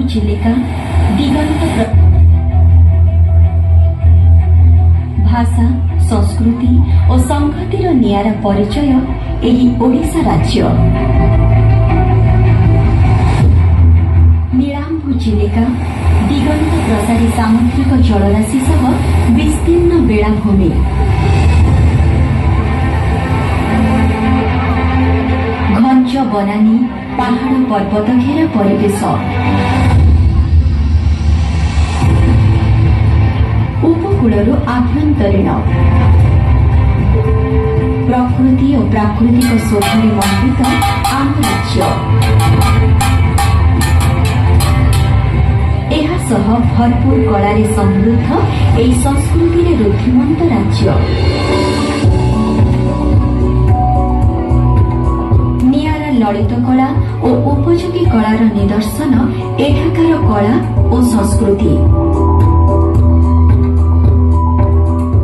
चिलिका दिगंत भाषा संस्कृति और संगतिर नियारा परिचय एही ओडिशा राज्य। नीलांबु चिलिका दिगंत प्रसारी सामुद्रिक जलराशि सह विस्तीर्ण बेलाभूमि, घंच बनानी पहाड़ पर्वत घेरा परिवेश, उपकूलर आभ्यंतरीण प्रकृति और प्राकृतिक शोभारे मंडित आम राज्य। एहासह भरपूर कलारे समृद्ध एही संस्कृति रुद्धिमंत राज्य। नियारा ललित कला और उपयोगी कलार निदर्शन एठाकार कला और संस्कृति।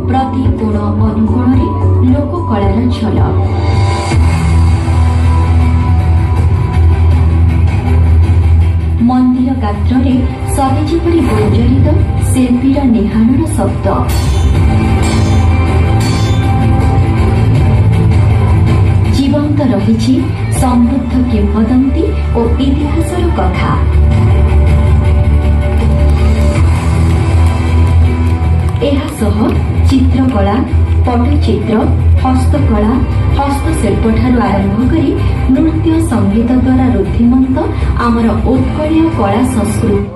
प्रति कोण अनुकोण लोककलार झलक। मंदिर गात्रे सते जेपरि गुंजरित शिल्पीर निहाणर शब्द। जीवंत रही समृद्ध किंवदंती और इतिहासर कथा। एहासह चित्रकला, पटचित्र, हस्तकला, हस्तशिल्प ठारू आरंभ करी नृत्य संगीत द्वारा रुद्धिमंत आमर उत्कलीय कला संस्कृति।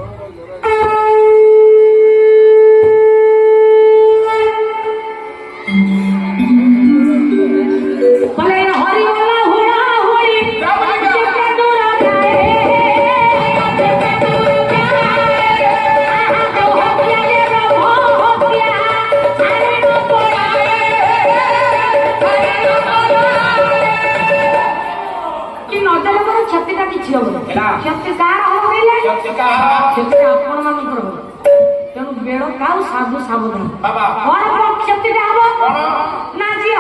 साधु सावधान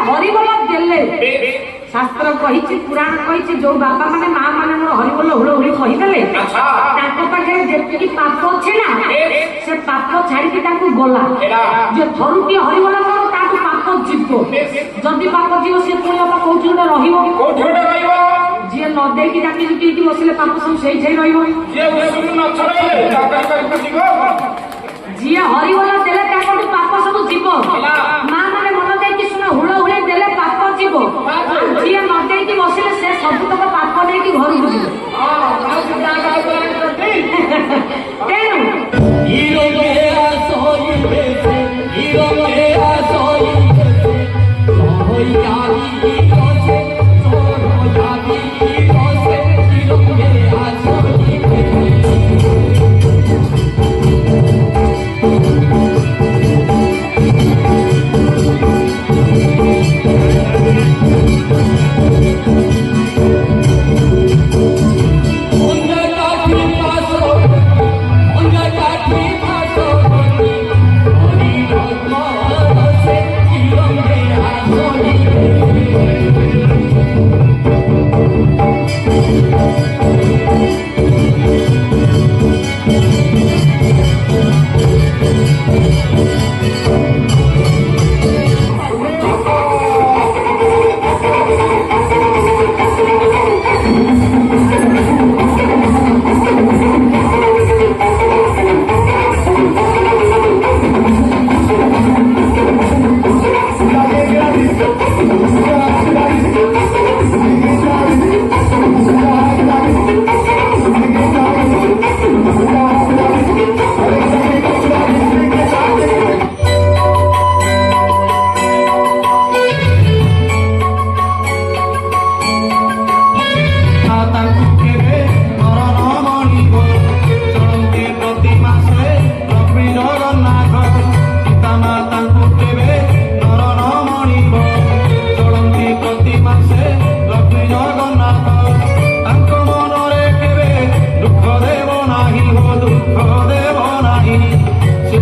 हरिबोल देले शास्त्र कही पुराण कही जो बापा माने माँ माने हरिबोल हुड़हुड़ी कहीदेले जी पाप अच्छे ना से पाप छाड़ी गला जो थरुटी हरिबोल पाप जीव जदि पाप जीव सी पुणी बापा कौटी गोटे जी न देकी डाकी बसिले पाप सब से जी हरिबोल देले पाप सब जीव माँ मैंने मन देकी शुण हुड़हुड़ी देले पाप जीव जी न देकी बसिले से सबुतक पाप देकी घर Onga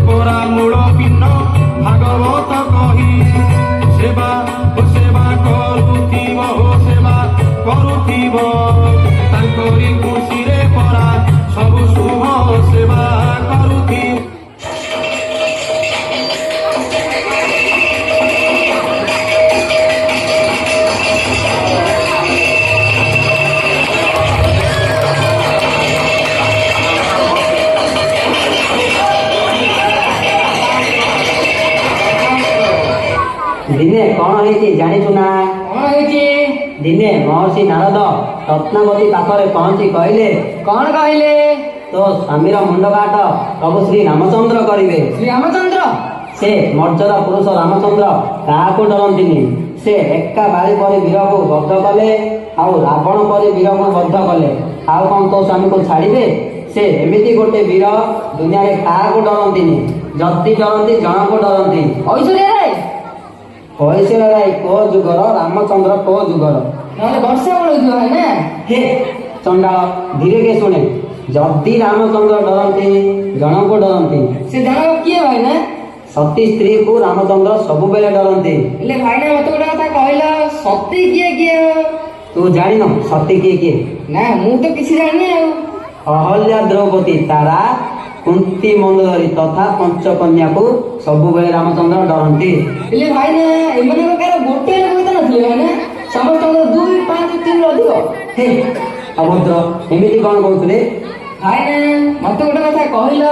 ପରା ମୂଳ ପିଣ୍ଡ ଭାଗବତ କହି ସେବା କରୁଥିବ ସେବା କରୁଥିବ ତାଙ୍କରି ଖୁସିରେ ପରା ସବୁ ଶୁଭ ସେବା କରୁଥିବ। ଦିନେ କଣ ହେଇଛି ଜାଣିଛୁ ନା? କଣ ହେଇଛି? ଦିନେ ମହର୍ଷି ନାରଦ ରତ୍ନାବତୀ ପାଖରେ ପହଞ୍ଚି କହିଲେ, କଣ କହିଲେ? ତୋ ସ୍ୱାମୀର ମୁଣ୍ଡ କାଟ ପ୍ରଭୁ ଶ୍ରୀ ରାମଚନ୍ଦ୍ର କରିବେ। ଶ୍ରୀ ରାମଚନ୍ଦ୍ର? ସେ ମର୍ଯ୍ୟାଦା ପୁରୁଷ ରାମଚନ୍ଦ୍ର କାହାକୁ ଡରନ୍ତିନି। ସେ ଏକା ବାରି ପରି ବୀରକୁ ବଦ୍ଧ କଲେ, ଆଉ ରାବଣ ପରି ବୀରକୁ ବଦ୍ଧ କଲେ। ଆଉ କଣ ତୋ ସ୍ୱାମୀକୁ ଛାଡ଼ିବେ? ସେ ଏମିତି ଗୋଟେ ବୀର, ଦୁନିଆରେ କାହାକୁ ଡରନ୍ତିନି। ଯଦି ଡରନ୍ତି ଜଣକୁ ଡରନ୍ତି। ଐଶ୍ୱର୍ଯ୍ୟା ରାୟ? ଐଶ୍ୱର୍ଯ୍ୟା ରାୟ କୋ ଯୁଗର, ରାମଚନ୍ଦ୍ର କୋ ଯୁଗର। ନହେଲେ ବର୍ଷା ପଳଉଥିବ ନା? ହେ ଚଣ୍ଡାଳ, ଧୀରେ କେ ଶୁଣେ। ଯଦି ରାମଚନ୍ଦ୍ର ଡରନ୍ତି ଜଣକୁ ଡରନ୍ତି। ସେ ଜଣକ କିଏ ଭାଇନା? ସତୀ ସ୍ତ୍ରୀକୁ ରାମଚନ୍ଦ୍ର ସବୁବେଳେ ଡରନ୍ତି। ହେଲେ ଭାଇନା ମତେ ଗୋଟେ କଥା କହିଲ, ସତୀ କିଏ କିଏ? ତୁ ଜାଣିନୁ ସତୀ କିଏ କିଏ? ନା ମୁଁ ତ କିଛି ଜାଣିନି ଆଉ। ଅହଲ୍ୟା, ଦ୍ରୌପଦୀ, ତାରା, କୁନ୍ତୀ, ମନ୍ଦୋଦରୀ ତଥା ପଞ୍ଚକନ୍ୟାକୁ ସବୁବେଳେ ରାମଚନ୍ଦ୍ର ଡରନ୍ତି। ହେଲେ ଭାଇନା ଏମାନଙ୍କ କାର ଗୋଟେ ଲୋକ ତ ନଥିଲେ ଭାଇନା, ସମସ୍ତଙ୍କର 2, 5, 3 ଅଧିକ। ହେ ଅଭଦ୍ର, ଏମିତି କଣ କହୁଥିଲେ? ଭାଇନା ମତେ ଗୋଟେ କଥା କହିଲ,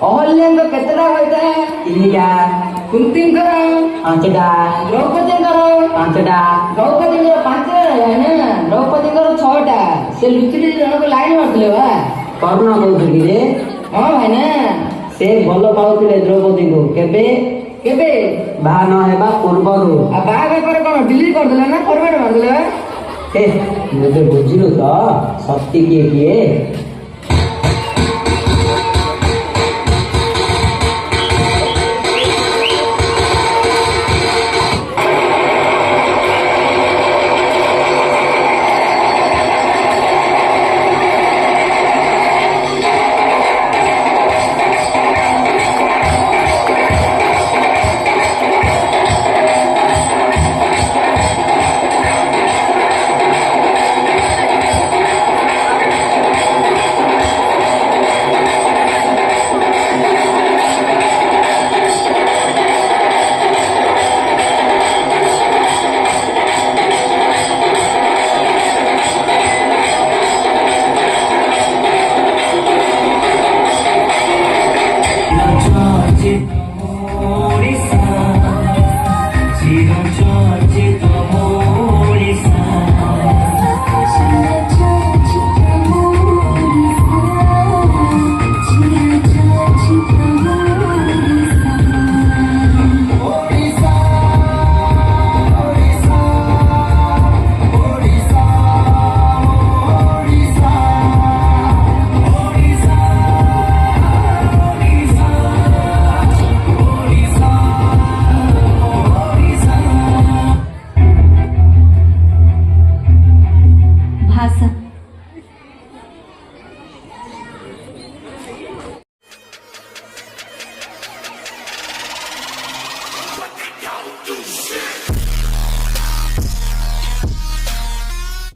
ଅହଲ୍ୟାଙ୍କ କେତେଟା ଭାଇଟା? 3ଟା, କୁନ୍ତୀଙ୍କର 5ଟା, ଦ୍ରୌପଦୀଙ୍କର 5ଟା। ଦ୍ରୌପଦୀଙ୍କର 5ଟା ଭାଇନା, ଦ୍ରୌପଦୀଙ୍କର 6ଟା। ସେ ଲୁଚିରେ ଜଣକୁ ଲାଇନ ମାରୁଥିଲେ ବା। କର୍ଣ୍ଣ କହୁଥିଲି ରେ। ହଁ ଭାଇନା। ସେ ଭଲ ପାଉଥିଲେ ଦ୍ରୌପଦୀକୁ। କେବେ? କେବେ? ବାହା ନ ହେବା ପୂର୍ବରୁ। ଆଉ ବାହାଘର ପରେ କଣ ଡିଲିଟ କରିଦେଲେ ନା ଫରୱାର୍ଡ ମାରିଦେଲେ ବା? ହେ ଏବେ ବୁଝିଲୁ ତ ସତୀ କିଏ କିଏ?